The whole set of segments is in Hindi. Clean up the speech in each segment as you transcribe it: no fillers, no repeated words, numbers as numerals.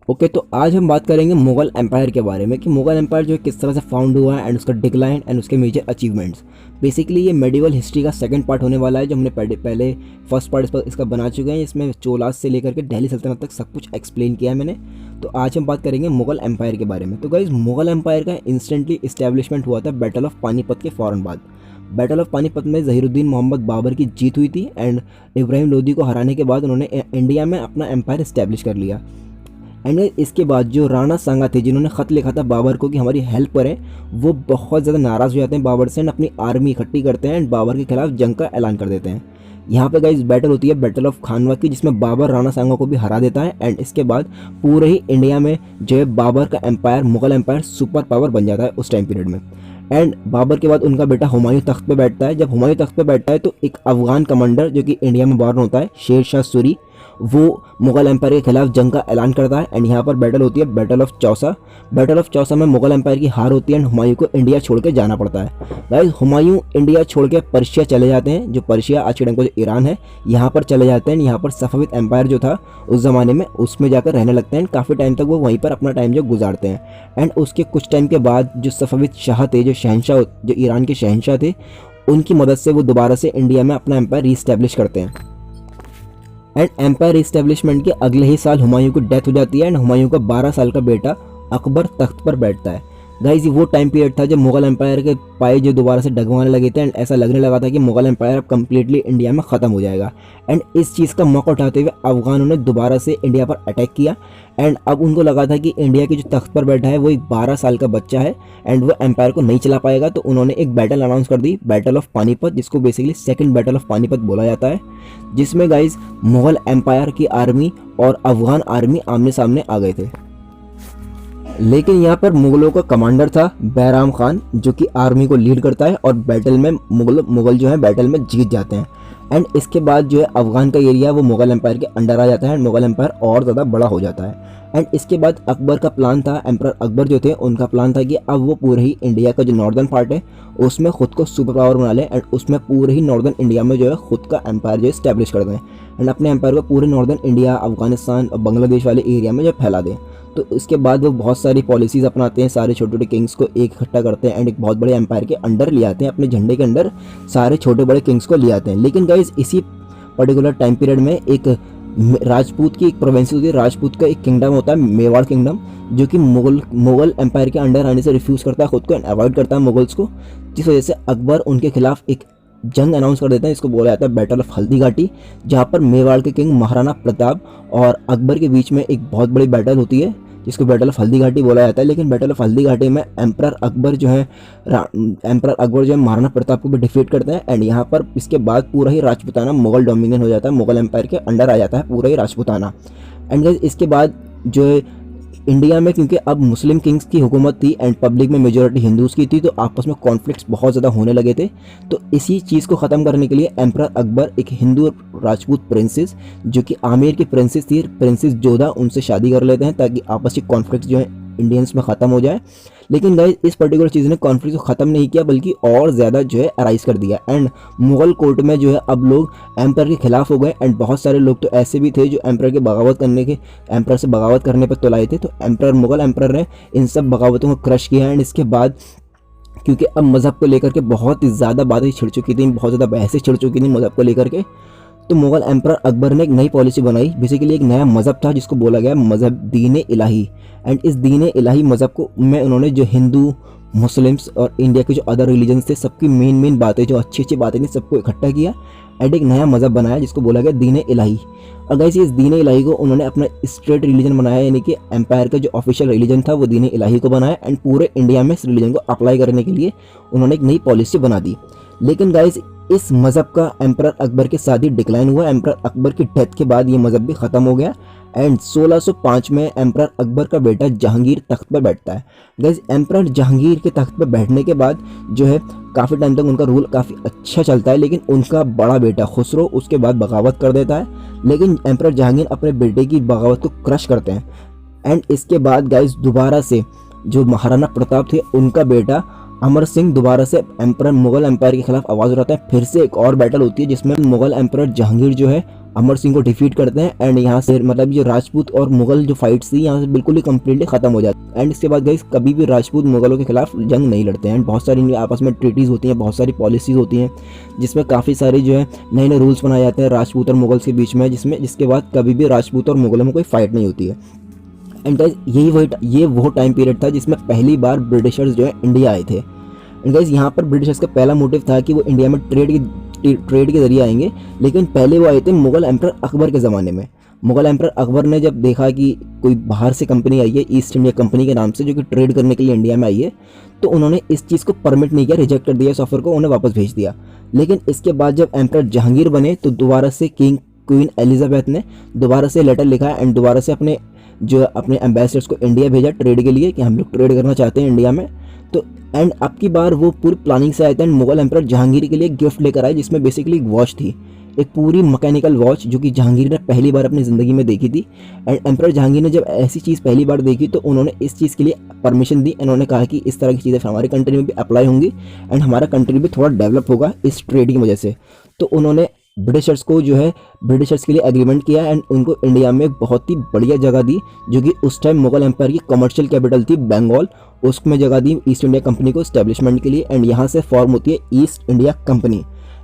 ओके, तो आज हम बात करेंगे मुगल एम्पायर के बारे में कि मुगल एम्पायर जो है किस तरह से फाउंड हुआ है एंड उसका डिक्लाइन एंड उसके मेजर अचीवमेंट्स। बेसिकली ये मेडिवल हिस्ट्री का सेकंड पार्ट होने वाला है, जो हमने पहले फर्स्ट पार्ट इसका बना चुके हैं। इसमें चोलास से लेकर के दिल्ली सल्तनत तक सब कुछ एक्सप्लेन किया है मैंने। तो आज हम बात करेंगे मुगल एम्पायर के बारे में। तो गाइस, मुगल एम्पायर का इंस्टेंटली इस्टेब्लिशमेंट हुआ था बैटल ऑफ पानीपत के फ़ौरन बाद। बैटल ऑफ पानीपत में ज़हीरुद्दीन मोहम्मद बाबर की जीत हुई थी एंड इब्राहिम लोदी को हराने के बाद उन्होंने इंडिया में अपना एम्पायर इस्टेब्लिश कर लिया। एंड इसके बाद जो राणा सांगा थे, जिन्होंने ख़त लिखा था बाबर को कि हमारी हेल्प करें, वो बहुत ज़्यादा नाराज़ हो जाते हैं बाबर से एंड अपनी आर्मी इकट्ठी करते हैं एंड बाबर के खिलाफ जंग का ऐलान कर देते हैं। यहाँ पे गाइस बैटल होती है बैटल ऑफ खानवा की, जिसमें बाबर राणा सांगा को भी हरा देता है एंड इसके बाद पूरे ही इंडिया में जो है बाबर का empire, Mughal empire super power बन जाता है उस टाइम पीरियड में। एंड बाबर के बाद उनका बेटा हुमायूं तख्त पे बैठता है। जब हुमायूं तख्त पे बैठता है तो एक अफगान कमांडर जो कि इंडिया में बॉर्न होता है, शेर शाह सूरी, वो मुगल एम्पायर के खिलाफ जंग का ऐलान करता है एंड यहाँ पर बैटल होती है battle of Chausa. Battle of Chausa में मुगल एम्पायर की हार होती है एंड हुमायूं को इंडिया छोड़ के जाना पड़ता है। गाइस, हुमायूं इंडिया छोड़ के पर्शिया चले जाते हैं, जो पर्शिया आज के टाइम को जो ईरान है, यहाँ पर चले जाते हैं। यहाँ पर सफविद एम्पायर जो था उस ज़माने में, उसमें जाकर रहने लगते हैं। काफ़ी टाइम तक वो वहीं पर अपना टाइम जो गुजारते हैं एंड उसके कुछ टाइम के बाद जो सफविद शाह थे, जो शहनशाह, जो ईरान के शहनशाह थे, उनकी मदद से वो दोबारा से इंडिया में अपना एम्पायर रीस्टैब्लिश करते हैं। एंड एम्पायर इस्टेब्लिशमेंट के अगले ही साल हुमायूं की डेथ हो जाती है एंड हुमायूं का 12 साल का बेटा अकबर तख्त पर बैठता है। गाइस, वो टाइम पीरियड था जब मुगल एम्पायर के पाए जो दोबारा से डगवाने लगे थे एंड ऐसा लगने लगा था कि मुगल एम्पायर अब कम्प्लीटली इंडिया में ख़त्म हो जाएगा। एंड इस चीज़ का मौका उठाते हुए अफगानों ने दोबारा से इंडिया पर अटैक किया एंड अब उनको लगा था कि इंडिया के जो तख्त पर बैठा है वो एक 12 साल का बच्चा है एंड वो एम्पायर को नहीं चला पाएगा। तो उन्होंने एक बैटल अनाउंस कर दी, बैटल ऑफ पानीपत, जिसको basically second battle of Panipat बोला जाता है, जिसमें गाइस मुगल एम्पायर की आर्मी और अफगान आर्मी आमने सामने आ गए थे। लेकिन यहाँ पर मुगलों का कमांडर था बैराम खान, जो कि आर्मी को लीड करता है और बैटल में मुगल जो है बैटल में जीत जाते हैं। एंड इसके बाद जो है अफगान का एरिया वो मुगल एम्पायर के अंडर आ जाता है एंड मुगल एम्पायर और ज़्यादा बड़ा हो जाता है। एंड इसके बाद अकबर का प्लान था, एम्परर अकबर जो थे उनका प्लान था कि अब वो पूरे ही इंडिया का जो नॉर्दर्न पार्ट है उसमें खुद को सुपर पावर बना लें एंड उसमें पूरे ही नॉर्दर्न इंडिया में जो है खुद का एम्पायर जो इस्टेब्लिश कर दें एंड अपने एम्पायर को पूरे नॉर्दर्न इंडिया, अफगानिस्तान और बांग्लादेश वाले एरिया में जो फैला दें। तो इसके बाद वो बहुत सारी पॉलिसीज़ अपनाते हैं, सारे छोटे छोटे किंग्स को एक इकट्ठा करते हैं एंड एक बहुत बड़े एम्पायर के अंडर ले आते हैं, अपने झंडे के अंडर सारे छोटे बड़े किंग्स को ले आते हैं। लेकिन गाइस, इसी पर्टिकुलर टाइम पीरियड में एक राजपूत की एक प्रोविंस होती है, राजपूत का एक किंगडम होता है मेवाड़ किंगडम, जो कि मुगल एम्पायर के अंडर आने से रिफ्यूज़ करता है, खुद को अवॉइड करता है मुगल्स को, जिस वजह से अकबर उनके खिलाफ एक जंग अनाउंस कर देते हैं, इसको बोला जाता है बैटल ऑफ हल्दी घाटी, जहाँ पर मेवाड़ के किंग महाराणा प्रताप और अकबर के बीच में एक बहुत बड़ी बैटल होती है, जिसको बैटल ऑफ हल्दी घाटी बोला जाता है। लेकिन बैटल ऑफ हल्दी घाटी में एम्परर अकबर जो है महाराणा प्रताप को भी डिफीट करते हैं एंड यहाँ पर इसके बाद पूरा ही राजपूताना मुगल डोमिनियन हो जाता है, मुगल एम्पायर के अंडर आ जाता है पूरा ही राजपूताना। एंड इसके बाद जो है इंडिया में, क्योंकि अब मुस्लिम किंग्स की हुकूमत थी एंड पब्लिक में मेजॉरिटी हिंदूज़ की थी, तो आपस में कॉन्फ्लिक्ट्स बहुत ज़्यादा होने लगे थे। तो इसी चीज़ को ख़त्म करने के लिए एम्परर अकबर एक हिंदू राजपूत प्रिंसेस, जो कि आमेर की प्रिंसेस थी, प्रिंसेस जोधा, उनसे शादी कर लेते हैं ताकि आपस की कॉन्फ्लिक्ट जो है इंडियंस में ख़त्म हो जाए। लेकिन गाइस, इस पर्टिकुलर चीज़ ने कॉन्फ्लिक्ट को ख़त्म नहीं किया बल्कि और ज़्यादा जो है अराइज कर दिया एंड मुगल कोर्ट में जो है अब लोग एम्पायर के खिलाफ हो गए एंड बहुत सारे लोग तो ऐसे भी थे जो एम्पायर से बगावत करने पर तुलाए थे। तो मुगल एम्पायर ने इन सब बगावतों को क्रश किया एंड इसके बाद क्योंकि अब मज़हब को लेकर के बहुत ही ज़्यादा बातें छिड़ चुकी थी, बहुत ज़्यादा बहसें छिड़ चुकी थी मज़हब को लेकर के, तो मुगल एम्परर अकबर ने एक नई पॉलिसी बनाई। बेसिकली एक नया मज़हब था जिसको बोला गया मज़हब दीन इलाही। एंड इस दीन इलाही मज़हब को में उन्होंने जो हिंदू, मुस्लिम्स और इंडिया के जो अदर रिलीजन्स थे सबकी मेन बातें, जो अच्छी अच्छी बातें थी, सबको इकट्ठा किया एंड एक नया मज़हब बनाया जिसको बोला गया दीन इलाही। और गाइस, इस दीन इलाही को उन्होंने अपना स्टेट रिलीजन बनाया, यानी कि एम्पायर का जो ऑफिशियल रिलीजन था वो दीन इलाही को बनाया एंड पूरे इंडिया में इस रिलीजन को अप्लाई करने के लिए उन्होंने एक नई पॉलिसी बना दी। लेकिन गाइस, इस मज़हब का एम्परर अकबर के साथ ही डिक्लाइन हुआ। एम्परर अकबर की डेथ के बाद ये मज़हब भी ख़त्म हो गया एंड 1605 में एम्परर अकबर का बेटा जहांगीर तख्त पर बैठता है। गाइस, एम्परर जहांगीर के तख्त पर बैठने के बाद जो है काफ़ी टाइम तक उनका रूल काफ़ी अच्छा चलता है, लेकिन उनका बड़ा बेटा खुसरो उसके बाद बगावत कर देता है। लेकिन एम्परर जहांगीर अपने बेटे की बगावत को क्रश करते हैं एंड इसके बाद गाइस दोबारा से जो महाराणा प्रताप थे उनका बेटा अमर सिंह दोबारा से मुगल एम्पायर के खिलाफ आवाज़ उठाता है। फिर से एक और बैटल होती है जिसमें मुगल एम्पायर जहांगीर जो है अमर सिंह को डिफीट करते हैं एंड यहाँ से मतलब जो राजपूत और मुगल जो फाइट्स थी यहाँ से बिल्कुल ही कंप्लीटली खत्म हो जाती है। एंड इसके बाद गाइस कभी भी राजपूत मुगलों के खिलाफ जंग नहीं लड़ते हैं एंड बहुत सारी आपस में ट्रीटीज होती हैं, बहुत सारी पॉलिसीज होती हैं जिसमें काफ़ी सारे जो है नए नए रूल्स बनाए जाते हैं राजपूत और मुगल्स के बीच में, जिसके बाद कभी भी राजपूत और मुगलों में कोई फाइट नहीं होती है। एंड गाइस ये वो टाइम पीरियड था जिसमें पहली बार ब्रिटिशर्स जो है इंडिया आए थे। एंड गाइस यहाँ पर ब्रिटिशर्स का पहला मोटिव था कि वो इंडिया में ट्रेड के जरिए आएंगे, लेकिन पहले वो आए थे मुगल एम्परर अकबर के ज़माने में। मुगल एम्परर अकबर ने जब देखा कि कोई बाहर से कंपनी आई है ईस्ट इंडिया कंपनी के नाम से जो कि ट्रेड करने के लिए इंडिया में आई है, तो उन्होंने इस चीज़ को परमिट नहीं किया, रिजेक्ट कर दिया इस ऑफर को, उन्हें वापस भेज दिया। लेकिन इसके बाद जब एम्परर जहांगीर बने तो दोबारा से क्वीन एलिजाबेथ ने दोबारा से लेटर लिखा एंड दोबारा से अपने एम्बेसडर्स को इंडिया भेजा ट्रेड के लिए कि हम लोग ट्रेड करना चाहते हैं इंडिया में। तो एंड अब की बार वो पूरी प्लानिंग से आए थे एंड मुगल एम्परर जहांगीर के लिए गिफ्ट लेकर आए जिसमें बेसिकली एक वॉच थी, एक पूरी मैकेनिकल वॉच जो कि जहांगीर ने पहली बार अपनी ज़िंदगी में देखी थी। एंड एम्परर जहांगीर ने जब ऐसी चीज़ पहली बार देखी तो उन्होंने इस चीज़ के लिए परमिशन दी। उन्होंने कहा कि इस तरह की चीज़ें हमारी कंट्री में भी अप्लाई होंगी एंड हमारा कंट्री भी थोड़ा डेवलप होगा इस ट्रेड की वजह से। तो उन्होंने ब्रिटिशर्स के लिए एग्रीमेंट किया एंड उनको इंडिया में बहुत ही बढ़िया जगह दी जो कि उस टाइम मुगल एम्पायर की कमर्शियल कैपिटल थी बंगाल, उसमें जगह दी ईस्ट इंडिया कंपनी को एस्टेब्लिशमेंट के लिए। एंड यहाँ से फॉर्म होती है east India company.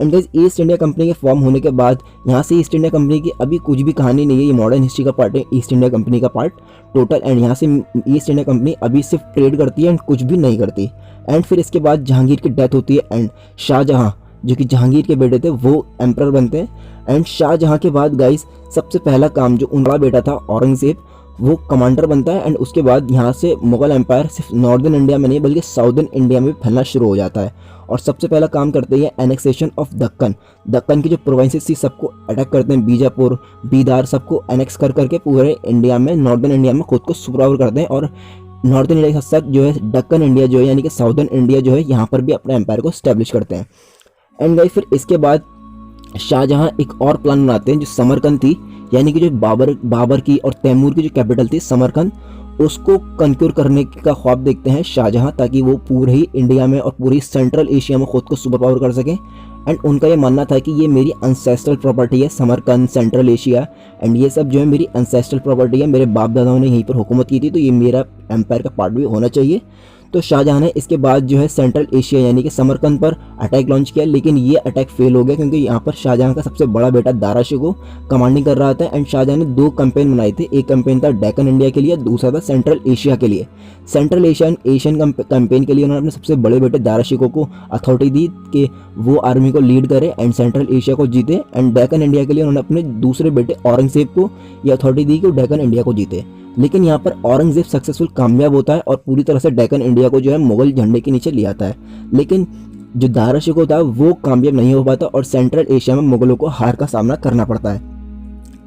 And guys east India company के फॉर्म होने के बाद यहाँ से ईस्ट इंडिया कंपनी की अभी कुछ भी कहानी नहीं है, ये मॉडर्न हिस्ट्री का पार्ट है ईस्ट इंडिया कंपनी का पार्ट टोटल। एंड यहाँ से ईस्ट इंडिया कंपनी अभी सिर्फ ट्रेड करती है एंड कुछ भी नहीं करती। एंड फिर इसके बाद जहांगीर की डेथ होती है एंड शाहजहाँ जो कि जहांगीर के बेटे थे वो एम्परर बनते हैं। एंड शाहजहाँ के बाद गाइस सबसे पहला काम जो उनका बेटा था औरंगजेब वो कमांडर बनता है एंड उसके बाद यहाँ से मुगल एम्पायर सिर्फ नॉर्दर्न इंडिया में नहीं बल्कि साउदर्न इंडिया में भी फैलना शुरू हो जाता है। और सबसे पहला काम करते हैं एनेक्सेशन ऑफ दक्कन की जो प्रोविंसेस थी सबको अटैक करते हैं, बीजापुर, बीदार सबको एनेक्स कर करके पूरे इंडिया में नॉर्दर्न इंडिया में खुद को सुपरपावर करते हैं। और नॉर्दर्न इंडिया के साथ साथ जो है दक्कन इंडिया जो है यानी कि साउदर्न इंडिया जो है यहाँ पर भी अपने एम्पायर को स्टैब्लिश करते हैं। एंड गाइस फिर इसके बाद शाहजहाँ एक और प्लान बनाते हैं जो समरकंद थी यानी कि जो बाबर की और तैमूर की जो कैपिटल थी समरकंद, उसको कंक्योर करने का ख्वाब देखते हैं शाहजहाँ ताकि वो पूरे ही इंडिया में और पूरी सेंट्रल एशिया में खुद को सुपर पावर कर सकें। एंड उनका ये मानना था कि ये मेरी एंसेस्ट्रल प्रॉपर्टी है समरकंद, सेंट्रल एशिया एंड ये सब जो है मेरी एंसेस्ट्रल प्रॉपर्टी है, मेरे बाप दादाओं ने यहीं पर हुकूमत की थी तो ये मेरा एम्पायर का पार्ट भी होना चाहिए। तो शाहजहाँ ने इसके बाद जो है सेंट्रल एशिया यानी कि समरकंद पर अटैक लॉन्च किया, लेकिन ये अटैक फेल हो गया क्योंकि यहाँ पर शाहजहाँ का सबसे बड़ा बेटा दारा शिकोह कमांडिंग कर रहा था। एंड शाहजहाँ ने 2 कैंपेन बनाए थे, एक कैंपेन था डेक्कन इंडिया के लिए, दूसरा था सेंट्रल एशिया के लिए। सेंट्रल एशियन कैंपेन के लिए उन्होंने अपने सबसे बड़े बेटे दारा शिकोह को अथॉरिटी दी कि वो आर्मी को लीड करे एंड सेंट्रल एशिया को जीते। एंड डेक्कन इंडिया के लिए उन्होंने अपने दूसरे बेटे औरंगजेब को ये अथॉरिटी दी कि वो डेक्कन इंडिया को जीते। लेकिन यहाँ पर औरंगजेब सक्सेसफुल कामयाब होता है और पूरी तरह से डेक्कन इंडिया को जो है मुगल झंडे के नीचे ले आता है, लेकिन जो दारा शिकोह था वो कामयाब नहीं हो पाता और सेंट्रल एशिया में मुगलों को हार का सामना करना पड़ता है।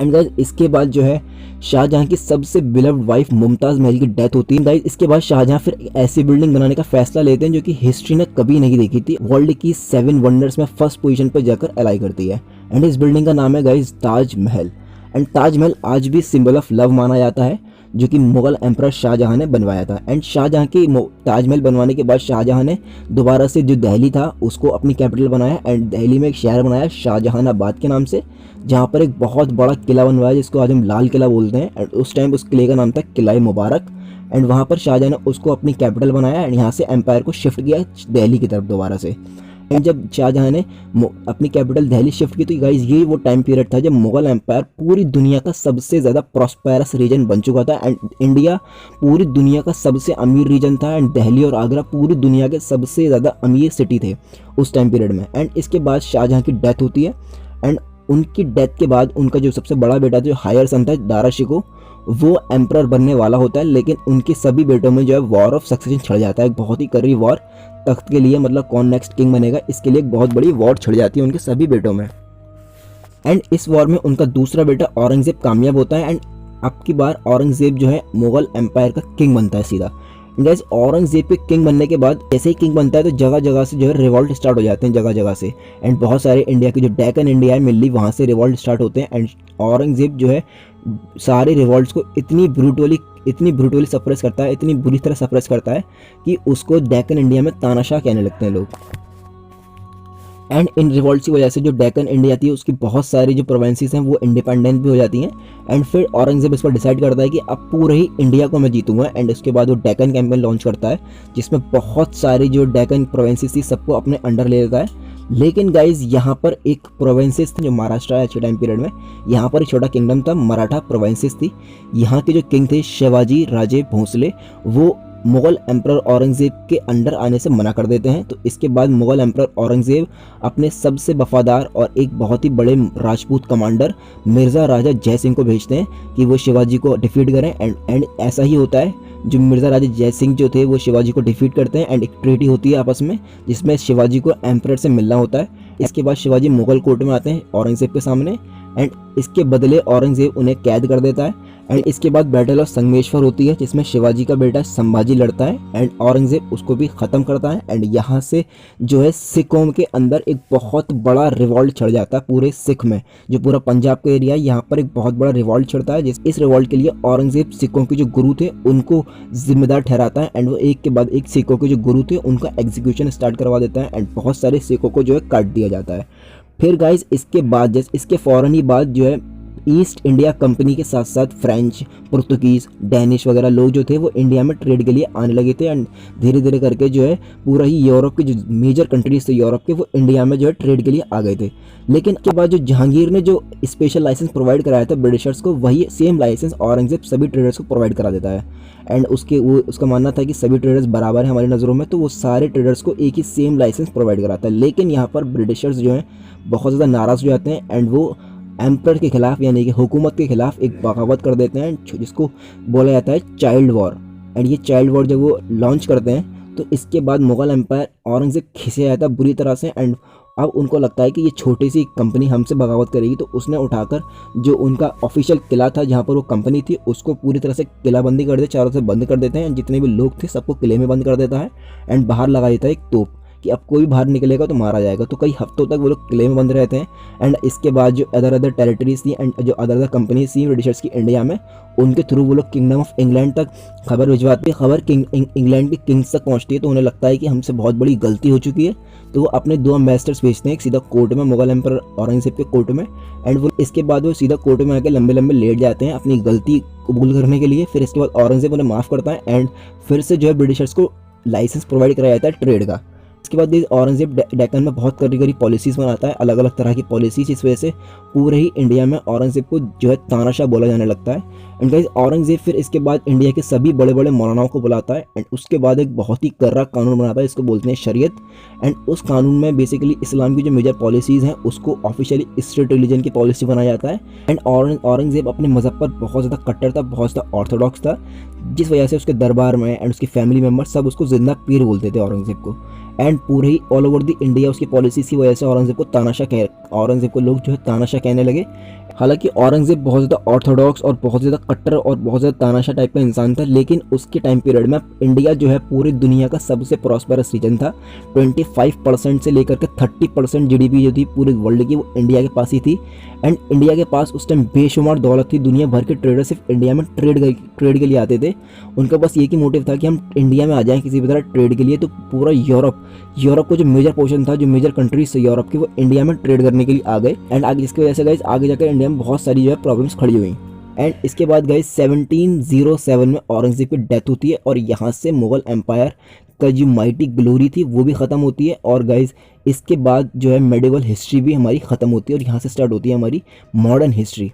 एंड गाइस इसके बाद जो है शाहजहाँ की सबसे बिलव्ड वाइफ मुमताज़ महल की डेथ होती है। गाइस इसके बाद शाहजहाँ फिर एक ऐसी बिल्डिंग बनाने का फैसला लेते हैं जो कि हिस्ट्री ने कभी नहीं देखी थी, वर्ल्ड की 7 वंडर्स में फर्स्ट पोजीशन पर जाकर अलाई करती है। एंड इस बिल्डिंग का नाम है गाइस ताजमहल। एंड ताजमहल आज भी सिंबल ऑफ लव माना जाता है जो कि मुगल एम्परर शाहजहाँ ने बनवाया था। एंड शाहजहाँ की ताजमहल बनवाने के बाद शाहजहाँ ने दोबारा से जो दिल्ली था उसको अपनी कैपिटल बनाया एंड दिल्ली में एक शहर बनाया शाहजहानाबाद के नाम से, जहाँ पर एक बहुत बड़ा किला बनवाया जिसको आज हम लाल किला बोलते हैं। एंड उस टाइम उस किले का नाम था किला मुबारक। एंड वहाँ पर शाहजहाँ ने उसको अपनी कैपिटल बनाया एंड यहाँ से एम्पायर को शिफ्ट किया दिल्ली की तरफ दोबारा से। एंड जब शाहजहाँ ने अपनी कैपिटल दिल्ली शिफ्ट की तो गाइस ये वो टाइम पीरियड था जब मुगल एम्पायर पूरी दुनिया का सबसे ज़्यादा प्रॉस्पेरस रीजन बन चुका था। एंड इंडिया पूरी दुनिया का सबसे अमीर रीजन था एंड दिल्ली और आगरा पूरी दुनिया के सबसे ज़्यादा अमीर सिटी थे उस टाइम पीरियड में। एंड इसके बाद शाहजहाँ की डेथ होती है एंड उनकी डेथ के बाद उनका जो सबसे बड़ा बेटा जो हायर सन था दारा शिकोह वो एम्परर बनने वाला होता है, लेकिन उनके सभी बेटों में जो है वॉर ऑफ सक्सेशन छिड़ जाता है, एक बहुत ही कड़ी वॉर तख्त के लिए, मतलब कौन नेक्स्ट किंग बनेगा इसके लिए एक बहुत बड़ी वॉर छिड़ जाती है उनके सभी बेटों में। एंड इस वॉर में उनका दूसरा बेटा औरंगजेब कामयाब होता है एंड अब की बार औरंगजेब जो है मुगल एम्पायर का किंग बनता है सीधा। गाइस औरंगजेब के किंग बनने के बाद जैसे ही किंग बनता है तो जगह जगह से जो है रिवॉल्ट स्टार्ट हो जाते हैं जगह जगह से। एंड बहुत सारे इंडिया के जो डेक्कन इंडिया है मिल्ली वहाँ से रिवॉल्ट स्टार्ट होते हैं। एंड औरंगजेब जो है सारे रिवॉल्ट्स को इतनी ब्रूटली सप्रेस करता है, इतनी बुरी तरह सप्रेस करता है कि उसको डेक्कन इंडिया में तानाशाह कहने लगते हैं लोग। एंड इन रिवॉल्ट की वजह से जो डेक्कन इंडिया थी उसकी बहुत सारी जो प्रोविंसेस हैं वो इंडिपेंडेंट भी हो जाती हैं। एंड फिर औरंगजेब इस पर डिसाइड करता है कि अब पूरे ही इंडिया को मैं जीतूंगा। एंड उसके बाद वो डेक्कन कैंपेन लॉन्च करता है जिसमें बहुत सारी जो डेक्कन प्रोविंसेस थी सबको अपने अंडर ले लेता है। लेकिन गाइज यहाँ पर एक प्रोविंसेस थी जो महाराष्ट्र है अच्छे टाइम पीरियड में, यहाँ पर एक छोटा किंगडम था, मराठा प्रोविंसेस थी। यहाँ के जो किंग थे शिवाजी राजे भोसले, वो मुगल एम्परर औरंगजेब के अंडर आने से मना कर देते हैं। तो इसके बाद मुगल एम्परर औरंगजेब अपने सबसे वफादार और एक बहुत ही बड़े राजपूत कमांडर मिर्ज़ा राजा जय सिंह को भेजते हैं कि वो शिवाजी को डिफीट करें। एंड ऐसा ही होता है, जो मिर्ज़ा राजा जय सिंह जो थे वो शिवाजी को डिफीट करते हैं। एंड एक ट्रीटी होती है आपस में जिसमें शिवाजी को एम्परर से मिलना होता है। इसके बाद शिवाजी मुगल कोर्ट में आते हैं औरंगजेब के सामने, एंड इसके बदले औरंगजेब उन्हें कैद कर देता है। एंड इसके बाद बैटल ऑफ संगमेश्वर होती है जिसमें शिवाजी का बेटा संभाजी लड़ता है एंड औरंगजेब उसको भी ख़त्म करता है। एंड यहाँ से जो है सिख कौम के अंदर एक बहुत बड़ा रिवॉल्ट छिड़ जाता है पूरे सिख में, जो पूरा पंजाब का एरिया है यहाँ पर एक बहुत बड़ा रिवॉल्ट छिड़ता है। इस रिवॉल्ट के लिए औरंगजेब सिखों के जो गुरु थे उनको जिम्मेदार ठहराता है एंड वो एक के बाद एक सिखों के जो गुरु थे उनका एग्जीक्यूशन स्टार्ट करवा देता है एंड बहुत सारे सिखों को जो है काट दिया जाता है। फिर गाइज इसके बाद जैसे इसके फ़ौरन ही बाद जो है ईस्ट इंडिया कंपनी के साथ साथ फ्रेंच, पुर्तगीज़, डैनिश वगैरह लोग जो थे वो इंडिया में ट्रेड के लिए आने लगे थे। एंड धीरे धीरे करके जो है पूरा ही यूरोप के जो मेजर कंट्रीज थे यूरोप के, वो इंडिया में जो है ट्रेड के लिए आ गए थे। लेकिन उसके बाद जो जहांगीर ने जो स्पेशल लाइसेंस प्रोवाइड कराया था ब्रिटिशर्स को, वही सेम लाइसेंस औरंगजेब सभी ट्रेडर्स को प्रोवाइड करा देता है। एंड उसका मानना था कि सभी ट्रेडर्स बराबर हैं हमारी नज़रों में, तो वो सारे ट्रेडर्स को एक ही सेम लाइसेंस प्रोवाइड कराता है। लेकिन यहाँ पर ब्रिटिशर्स जो हैं बहुत ज़्यादा नाराज़ हो जाते हैं एंड वो एम्पर के खिलाफ यानी कि हुकूमत के खिलाफ एक बगावत कर देते हैं जिसको बोला जाता है चाइल्ड वॉर। एंड ये चाइल्ड वॉर जब वो लॉन्च करते हैं तो इसके बाद मुगल एम्पायर औरंगजेब खिंचे जाता है बुरी तरह से। एंड अब उनको लगता है कि ये छोटी सी कंपनी हमसे बगावत करेगी, तो उसने उठाकर जो उनका ऑफिशियल किला था जहाँ पर वो कंपनी थी उसको पूरी तरह से किलाबंदी कर दे, चारों से बंद कर देते हैं। जितने भी लोग थे सबको किले में बंद कर देता है एंड बाहर लगा देता है एक तोप कि अब कोई भी बाहर निकलेगा तो मारा जाएगा। तो कई हफ्तों तक वो लोग किले में बंद रहते हैं। एंड इसके बाद जो अदर टेरिटरीज थी एंड जो अदर कंपनीज थी ब्रिटिशर्स की इंडिया में, उनके थ्रू वो लोग किंगडम ऑफ इंग्लैंड तक खबर भिजवाते हैं। खबर इंग्लैंड के किंग्स तक पहुंचती है तो उन्हें लगता है कि हमसे बहुत बड़ी गलती हो चुकी है। तो वो अपने 2 एम्बेसडर्स भेजते हैं, एक सीधा कोर्ट में मुगल एम्पर औरंगजेब के कोर्ट में, एंड वो इसके बाद वो सीधा कोर्ट में आके लंबे लंबे लेट जाते हैं अपनी गलती कबूल करने के लिए। फिर इसके बाद औरंगजेब उन्हें माफ़ करता है एंड फिर से जो है ब्रिटिशर्स को लाइसेंस प्रोवाइड कराया जाता है ट्रेड का। इसके बाद औरंगजेब डेक्कन में बहुत कड़ी कड़ी पॉलिसीज़ बनाता है, अलग अलग तरह की पॉलिसीज़। इस वजह से पूरे ही इंडिया में औरंगजेब को जो है तानाशाह बोला जाने लगता है। एंड गाइस औरंगजेब फिर इसके बाद इंडिया के सभी बड़े बड़े मौलानाओं को बुलाता है एंड उसके बाद एक बहुत ही कर्रा कानून बनाता है, इसको बोलते हैं शरीयत। एंड उस कानून में बेसिकली इस्लाम की जो मेजर पॉलिसीज़ हैं उसको ऑफिशियली स्टेट रिलीजन की पॉलिसी बनाया जाता है। एंड औरंगजेब अपने मज़हब पर बहुत ज़्यादा कट्टर था, बहुत ज़्यादा ऑर्थोडॉक्स था, जिस वजह से उसके दरबार में एंड उसकी फैमिली मेम्बर सब उसको जिंदा पीर बोलते थे औरंगजेब को। एंड पूरे ही ऑल ओवर द इंडिया उसकी पॉलिसी की वजह से औरंगजेब को लोग जो है तानाशाह कहने लगे। हालांकि औरंगजेब बहुत ज़्यादा ऑर्थोडॉक्स और बहुत ज़्यादा कट्टर और बहुत ज़्यादा तानाशाह टाइप का इंसान था, लेकिन उसके टाइम पीरियड में इंडिया जो है पूरी दुनिया का सबसे प्रॉस्पेरस रीजन था। 25% से लेकर के 30% GDP जो थी पूरे वर्ल्ड की वो इंडिया के पास ही थी। एंड इंडिया के पास उस टाइम बेशुमार दौलत थी, दुनिया भर के ट्रेडर सिर्फ इंडिया में ट्रेड के लिए आते थे। उनका बस एक ही मोटिव था कि हम इंडिया में आ जाएं किसी भी तरह ट्रेड के लिए। तो पूरा यूरोप को जो मेजर पोर्शन था, जो मेजर कंट्रीज थे यूरोप के, वो इंडिया में ट्रेड करने के लिए आ गए। एंड आगे जिसकी वजह से गाइस आगे जाकर इंडिया में बहुत सारी जो है प्रॉब्लम्स खड़ी हुई। एंड इसके बाद गाइस 1707 में औरंगजेब की डेथ होती है और यहाँ से मुगल एम्पायर का जो माइटी ग्लोरी थी वो भी ख़त्म होती है। और गाइस इसके बाद जो है मेडिवल हिस्ट्री भी हमारी ख़त्म होती है और यहाँ से स्टार्ट होती है हमारी मॉडर्न हिस्ट्री।